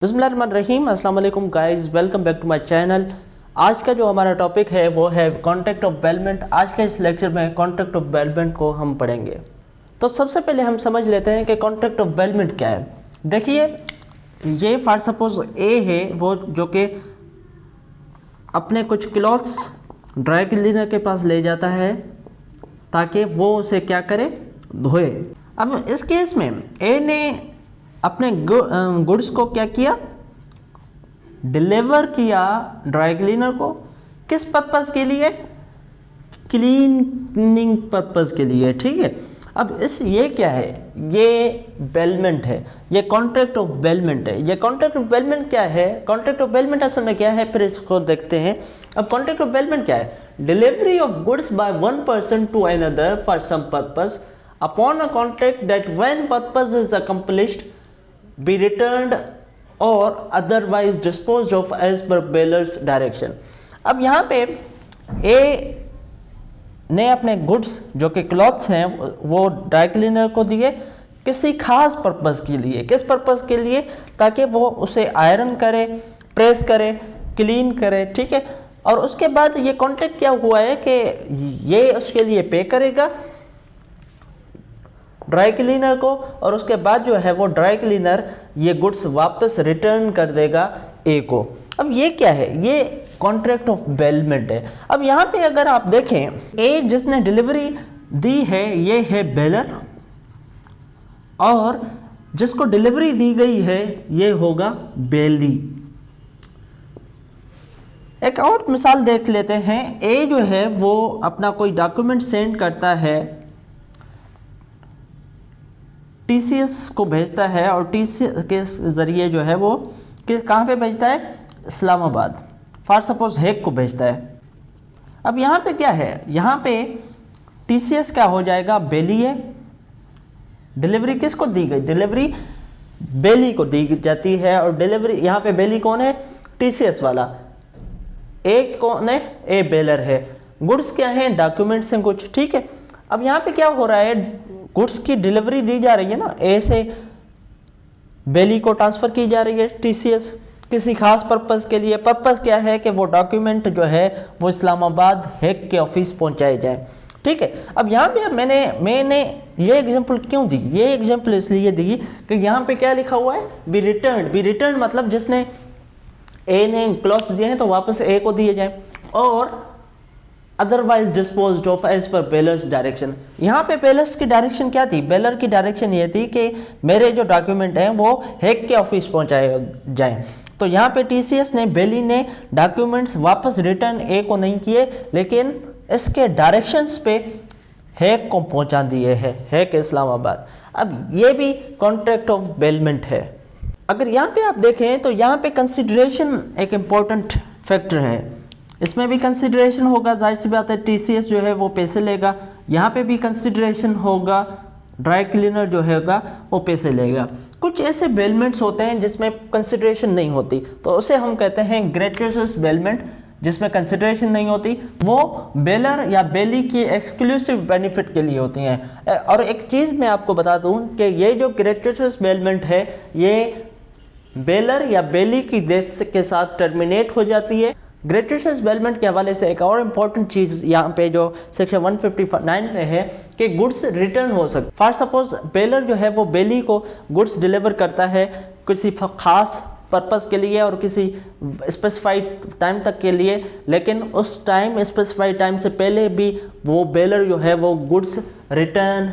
बिस्मिल्लाहिर्रहमानिर्रहीम, अस्सलाम वालेकुम guys, welcome back to my channel. आज का जो हमारा टॉपिक है वो है कॉन्ट्रैक्ट ऑफ बेलमेंट। आज के इस लेक्चर में कॉन्ट्रैक्ट ऑफ बेलमेंट को हम पढ़ेंगे। तो सबसे पहले हम समझ लेते हैं कि कॉन्ट्रैक्ट ऑफ बेलमेंट क्या है। देखिए, ये फॉर सपोज ए है वो जो कि अपने कुछ क्लॉथ्स ड्राई क्लीनर के पास ले जाता है ताकि वो उसे क्या करे, धोए। अब इस केस में ए ने अपने गुड्स को क्या किया, डिलीवर किया ड्राई क्लीनर को। किस पर्पस के लिए? क्लीनिंग पर्पस के लिए, ठीक है। अब ये क्या है, ये बेलमेंट है, ये कॉन्ट्रैक्ट ऑफ बेलमेंट है। ये कॉन्ट्रैक्ट ऑफ बेलमेंट क्या है? कॉन्ट्रैक्ट ऑफ बेलमेंट असल में क्या है, फिर इसको देखते हैं। अब कॉन्ट्रैक्ट ऑफ बेलमेंट क्या है? Delivery of goods by one person to another for some purpose upon a contract that when purpose is accomplished be returned or otherwise disposed of as per bailor's direction. अब यहाँ पे ए ने अपने goods जो कि clothes हैं वो dry cleaner को दिए किसी खास पर्पस के लिए। किस पर्पस के लिए? ताकि वो उसे आयरन करे, प्रेस करे, क्लीन करे, ठीक है। और उसके बाद ये कॉन्ट्रैक्ट क्या हुआ है कि ये उसके लिए पे करेगा ड्राई क्लीनर को, और उसके बाद जो है वो ड्राई क्लीनर ये गुड्स वापस रिटर्न कर देगा ए को। अब ये क्या है? ये कॉन्ट्रैक्ट ऑफ बेलमेंट है। अब यहाँ पे अगर आप देखें, ए जिसने डिलीवरी दी है ये है बेलर, और जिसको डिलीवरी दी गई है ये होगा बेली। एक और मिसाल देख लेते हैं। ए जो है वो अपना कोई डॉक्यूमेंट सेंड करता है, टीसीएस को भेजता है, और टीसीएस के ज़रिए जो है वो कहाँ पे भेजता है? इस्लामाबाद, फॉर सपोज हेग को भेजता है। अब यहाँ पे क्या है, यहाँ पे टीसीएस क्या हो जाएगा? बेली है। डिलीवरी किसको दी गई? डिलीवरी बेली को दी जाती है, और डिलीवरी यहाँ पे बेली कौन है? टीसीएस वाला। ए कौन है? ए बेलर है। गुड्स क्या है? डॉक्यूमेंट्स हैं कुछ, ठीक है। अब यहाँ पे क्या हो रहा है, गुड्स की डिलीवरी दी जा रही है ना, ए से बेली को ट्रांसफ़र की जा रही है टीसीएस किसी खास पर्पस के लिए। पर्पस क्या है कि वो डॉक्यूमेंट जो है वो इस्लामाबाद हेग के ऑफिस पहुंचाए जाए, ठीक है। अब यहाँ पे मैंने ये एग्जांपल क्यों दी? ये एग्जांपल इसलिए दी कि यहाँ पे क्या लिखा हुआ है? B return. बी रिटर्न मतलब जिसने ए ने क्लॉथ दिए हैं तो वापस ए को दिए जाए, और otherwise disposed of as per बेलर्स direction. यहाँ पे बेलर्स की डायरेक्शन क्या थी? बेलर की डायरेक्शन ये थी कि मेरे जो डॉक्यूमेंट हैं वो हेग के ऑफिस पहुँचाए जाएं। तो यहाँ पे टीसीएस ने, बेली ने डॉक्यूमेंट्स वापस रिटर्न ए को नहीं किए, लेकिन इसके डायरेक्शंस पे हेग को पहुँचा दिए हैं, हेग इस्लामाबाद। अब ये भी कॉन्ट्रैक्ट ऑफ बेलमेंट है। अगर यहाँ पे आप देखें तो यहाँ पे कंसिडरेशन एक इम्पॉर्टेंट फैक्टर है। इसमें भी कंसिडरेशन होगा, जाहिर सी बात है, टीसीएस जो है वो पैसे लेगा। यहाँ पे भी कंसिडरेशन होगा, ड्राई क्लीनर जो हैगा वो पैसे लेगा। कुछ ऐसे बेलमेंट्स होते हैं जिसमें कंसिडरेशन नहीं होती, तो उसे हम कहते हैं ग्रेचुइटस बेलमेंट। जिसमें कंसिडरेशन नहीं होती वो बेलर या बेली की एक्सक्लूसिव बेनिफिट के लिए होती हैं। और एक चीज़ मैं आपको बता दूँ कि ये जो ग्रेचुइटस बेलमेंट है ये बेलर या बेली की डेथ के साथ टर्मिनेट हो जाती है। ग्रेचुइटस बेलमेंट के हवाले से एक और इम्पॉर्टेंट चीज़ यहाँ पे जो सेक्शन 159 में है कि गुड्स रिटर्न हो सकते। फॉर सपोज बेलर जो है वो बेली को गुड्स डिलीवर करता है किसी खास पर्पस के लिए और किसी स्पेसिफाइड टाइम तक के लिए, लेकिन उस टाइम, स्पेसिफाइड टाइम से पहले भी वो बेलर जो है वो गुड्स रिटर्न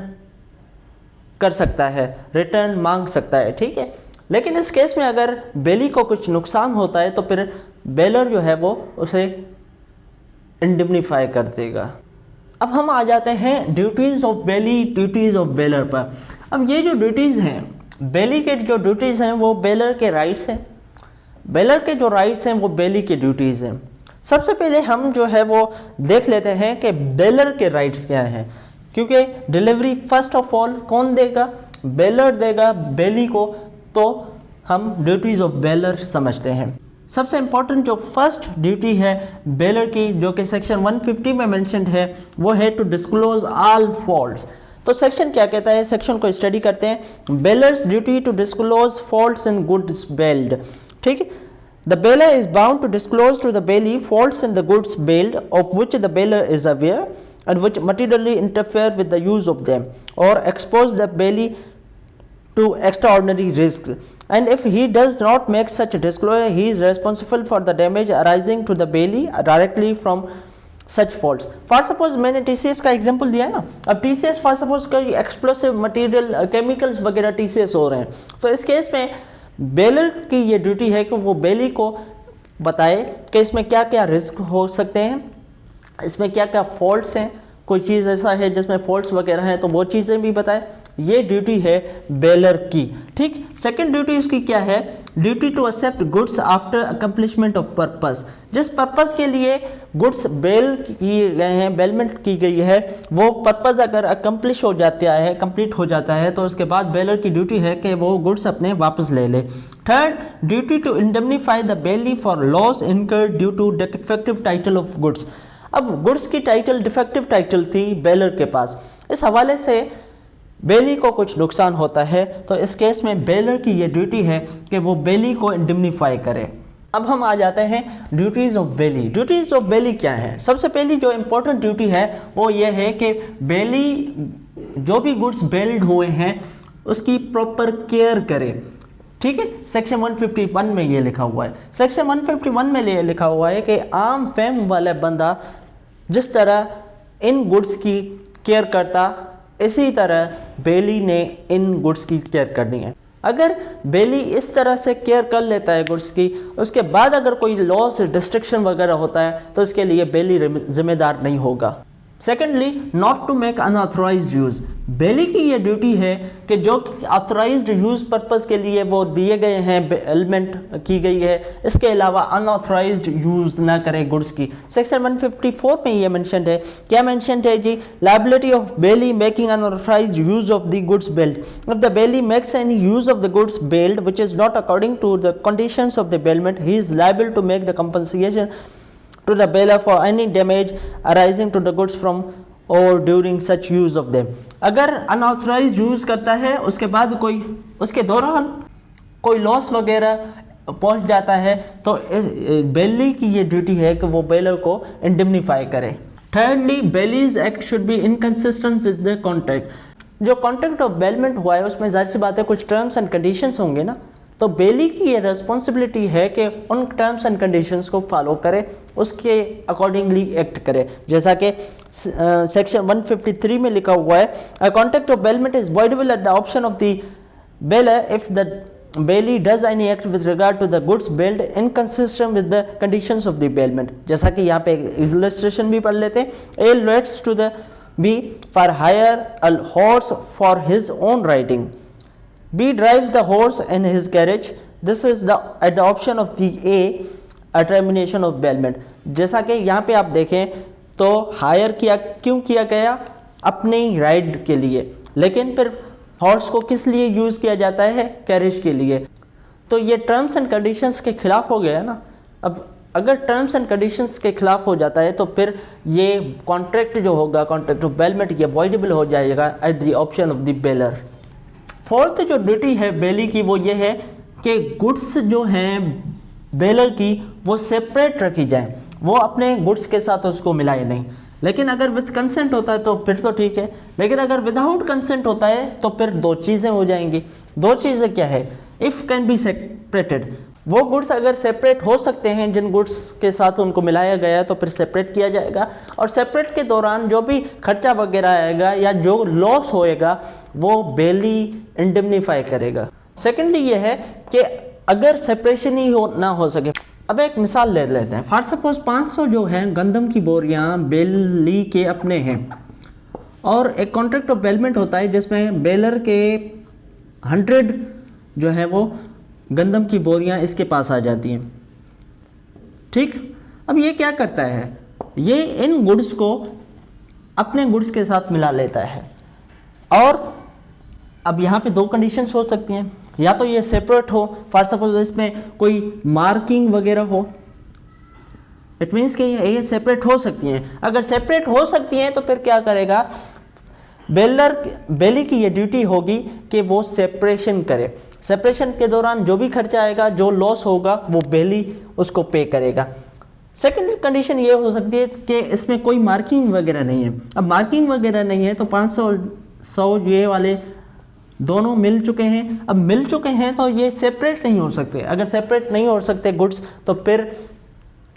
कर सकता है, रिटर्न मांग सकता है, ठीक है। लेकिन इस केस में अगर बेली को कुछ नुकसान होता है तो फिर बेलर जो है वो उसे इंडिम्निफाई कर देगा। अब हम आ जाते हैं duties of belly, duties of baler पर। अब ये जो ड्यूटीज़ हैं, बेली के जो ड्यूटीज़ हैं वो बेलर के राइट्स हैं, बेलर के जो राइट्स हैं वो बेली के ड्यूटीज़ हैं। सबसे पहले हम जो है वो देख लेते हैं कि बेलर के राइट्स क्या हैं, क्योंकि डिलीवरी फर्स्ट ऑफ ऑल कौन देगा? बेलर देगा बेली को। तो हम ड्यूटीज़ ऑफ बेलर समझते हैं। सबसे इम्पॉर्टेंट जो फर्स्ट ड्यूटी है बेलर की, जो कि सेक्शन 150 में मेंशन्ड है, वो है टू डिस्क्लोज ऑल फॉल्ट्स। तो सेक्शन क्या कहता है, सेक्शन को स्टडी करते हैं। Bailor's duty to disclose faults in goods bailed, ठीक है। The bailor is bound to disclose to the bailee faults in the goods bailed of which the bailor is aware and which materially interfere with the use of them or expose the bailey to extraordinary risks, and if he does not make such a disclosure he is responsible for the damage arising to the bailey directly from such faults. For suppose मैंने TCS का example दिया है ना, अब TCS for suppose कोई explosive material chemicals वगैरह TCS हो रहे हैं, तो इस केस में बेलर की ये ड्यूटी है कि वो बेली को बताए कि इसमें क्या क्या रिस्क हो सकते हैं, इसमें क्या क्या फॉल्ट्स हैं, कोई चीज़ ऐसा है जिसमें फॉल्ट्स वगैरह हैं तो वो चीज़ें भी बताए। ये ड्यूटी है बेलर की, ठीक। सेकंड ड्यूटी उसकी क्या है, duty to accept goods after accomplishment of purpose. जिस पर्पस के लिए गुड्स बेल किए गए हैं, बेलमेंट की गई है, वो पर्पस अगर अकम्पलिश हो जाता है, कंप्लीट हो जाता है, तो उसके बाद बेलर की ड्यूटी है कि वो गुड्स अपने वापस ले ले। Third, duty to indemnify the bailee for loss incurred due to defective title of goods. अब गुड्स की टाइटल डिफेक्टिव टाइटल थी बेलर के पास, इस हवाले से बेली को कुछ नुकसान होता है, तो इस केस में बेलर की ये ड्यूटी है कि वो बेली को इंडेमनीफाई करे। अब हम आ जाते हैं duties of belly. Duties of belly क्या है? सबसे पहली जो इंपॉर्टेंट ड्यूटी है वो ये है कि बेली जो भी गुड्स बेल्ड हुए हैं उसकी प्रॉपर केयर करे, ठीक है। सेक्शन 151 में ये लिखा हुआ है, सेक्शन 151 में ये लिखा हुआ है कि आम फहम वाला बंदा जिस तरह इन गुड्स की केयर करता, इसी तरह बेली ने इन गुड्स की केयर करनी है। अगर बेली इस तरह से केयर कर लेता है गुड्स की, उसके बाद अगर कोई लॉस डिस्ट्रक्शन वगैरह होता है तो इसके लिए बेली जिम्मेदार नहीं होगा। Secondly, not to make unauthorised use. Bailee की ये ड्यूटी है कि जो ऑथराइज्ड यूज़ पर्पस के लिए वो दिए गए हैं, एलिमेंट की गई है, इसके अलावा अनऑथराइज्ड यूज़ ना करे गुड्स की। सेक्शन 154 में ये मेंशन्ड है, क्या मेंशन्ड है जी, liability of bailee making unauthorised use of the goods bailed. If the bailee makes any use of the goods bailed which is not according to the conditions of the bailment, he is liable to make the compensation to the bailor for any damage arising to the goods from or during such use of them। अगर unauthorized use करता है उसके बाद कोई उसके दौरान कोई loss वगैरह पहुंच जाता है तो बेली की ये ड्यूटी है कि वो बेलर को इंडेमनीफाई करे। Thirdly, bailee's act should be inconsistent with the contract. जो कॉन्ट्रैक्ट ऑफ बेलमेंट हुआ है उसमें जाहिर सी बात है कुछ टर्म्स एंड कंडीशंस होंगे ना, तो बेली की ये रिस्पॉन्सिबिलिटी है कि उन टर्म्स एंड कंडीशंस को फॉलो करे, उसके अकॉर्डिंगली एक्ट करे। जैसा कि सेक्शन 153 में लिखा हुआ है, a contract of bailment is voidable at the option of the bailor if the bailee does any act with regard to the goods bailed inconsistent with the conditions of the bailment. जैसा कि यहाँ पे illustration भी पढ़ लेते हैं, A lets to the B for hire a horse for his own riding, B drives the horse in his carriage. This is the at the option of the A termination of bailment। जैसा कि यहाँ पे आप देखें तो higher किया क्यों किया गया, अपनी राइड के लिए, लेकिन फिर हॉर्स को किस लिए यूज़ किया जाता है, कैरेज के लिए। तो ये टर्म्स एंड कंडीशंस के खिलाफ हो गया ना। अब अगर टर्म्स एंड कंडीशंस के खिलाफ हो जाता है तो फिर ये कॉन्ट्रैक्ट जो होगा, कॉन्ट्रैक्ट ऑफ बेलमेंट, ये वॉइडेबल हो जाएगा eight the option of the baler. Fourth जो ड्यूटी है बेली की वो ये है कि गुड्स जो हैं बेलर की वो सेपरेट रखी जाए, वो अपने गुड्स के साथ उसको मिलाए नहीं। लेकिन अगर विद कंसेंट होता है तो फिर तो ठीक है, लेकिन अगर विदाउट कंसेंट होता है तो फिर दो चीज़ें हो जाएंगी। दो चीज़ें क्या है, इफ़ कैन बी सेपरेटेड, वो गुड्स अगर सेपरेट हो सकते हैं, जिन गुड्स के साथ उनको मिलाया गया है तो फिर सेपरेट किया जाएगा, और सेपरेट के दौरान जो भी खर्चा वगैरह आएगा या जो लॉस होएगा वो बेली इंडेमनीफाई करेगा। सेकेंडली ये है कि अगर सेपरेशन ही ना हो सके, अब एक मिसाल ले लेते हैं। फॉर सपोज 500 जो है गंदम की बोरियां बेली के अपने हैं और एक कॉन्ट्रैक्ट ऑफ बेलमेंट होता है जिसमें बेलर के 100 जो है वो गंदम की बोरियां इसके पास आ जाती हैं, ठीक। अब ये क्या करता है, ये इन गुड्स को अपने गुड्स के साथ मिला लेता है, और अब यहाँ पे दो कंडीशंस हो सकती हैं, या तो ये सेपरेट हो, फॉर सपोज इसमें कोई मार्किंग वगैरह हो, इट मीन्स कि ये सेपरेट हो सकती हैं। अगर सेपरेट हो सकती हैं तो फिर क्या करेगा, बेली की ये ड्यूटी होगी कि वो सेपरेशन करे। सेपरेशन के दौरान जो भी खर्चा आएगा, जो लॉस होगा, वो बेली उसको पे करेगा। सेकेंड कंडीशन ये हो सकती है कि इसमें कोई मार्किंग वगैरह नहीं है। अब मार्किंग वगैरह नहीं है तो 500 100 ये वाले दोनों मिल चुके हैं। अब मिल चुके हैं तो ये सेपरेट नहीं हो सकते। अगर सेपरेट नहीं हो सकते गुड्स, तो फिर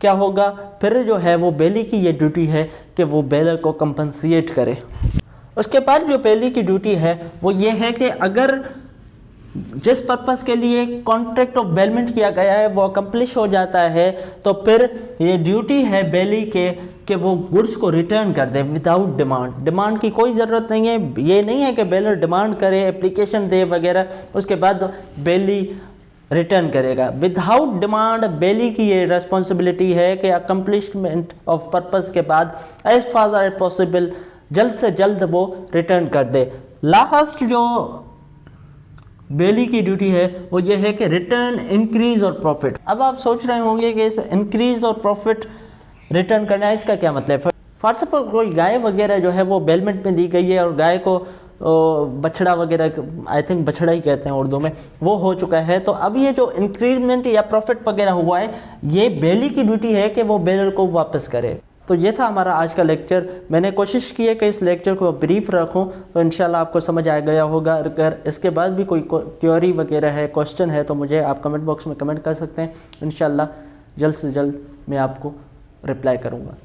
क्या होगा, फिर जो है वो बेली की ये ड्यूटी है कि वो बेलर को कंपनसेट करे। उसके बाद जो बेली की ड्यूटी है वो ये है कि अगर जिस पर्पस के लिए कॉन्ट्रैक्ट ऑफ बेलमेंट किया गया है वो अकम्प्लिश हो जाता है, तो फिर ये ड्यूटी है बेली के कि वो गुड्स को रिटर्न कर दे विदाउट डिमांड। डिमांड की कोई ज़रूरत नहीं है। ये नहीं है कि बेलर डिमांड करे, एप्लीकेशन दे वगैरह, उसके बाद बेली रिटर्न करेगा। विदाउट डिमांड बेली की ये रिस्पॉन्सिबिलिटी है कि अकम्प्लिशमेंट ऑफ पर्पस के बाद एज फार एज पॉसिबल जल्द से जल्द वो रिटर्न कर दे। लास्ट जो बेली की ड्यूटी है वो ये है कि रिटर्न, इंक्रीज और प्रॉफिट। अब आप सोच रहे होंगे कि इस इंक्रीज और प्रॉफिट रिटर्न करना है, इसका क्या मतलब है। फॉर सपोज कोई गाय वगैरह जो है वो बेलमेंट में दी गई है और गाय को बछड़ा वगैरह, आई थिंक बछड़ा ही कहते हैं उर्दू में, वो हो चुका है। तो अब ये जो इंक्रीजमेंट या प्रॉफिट वगैरह हुआ है, ये बेली की ड्यूटी है कि वो बेलर को वापस करे। तो ये था हमारा आज का लेक्चर। मैंने कोशिश की है कि इस लेक्चर को ब्रीफ रखूं, तो इंशाल्लाह आपको समझ आ गया होगा। अगर इसके बाद भी कोई क्वेरी वगैरह है, क्वेश्चन है, तो मुझे आप कमेंट बॉक्स में कमेंट कर सकते हैं। इंशाल्लाह जल्द से जल्द मैं आपको रिप्लाई करूँगा।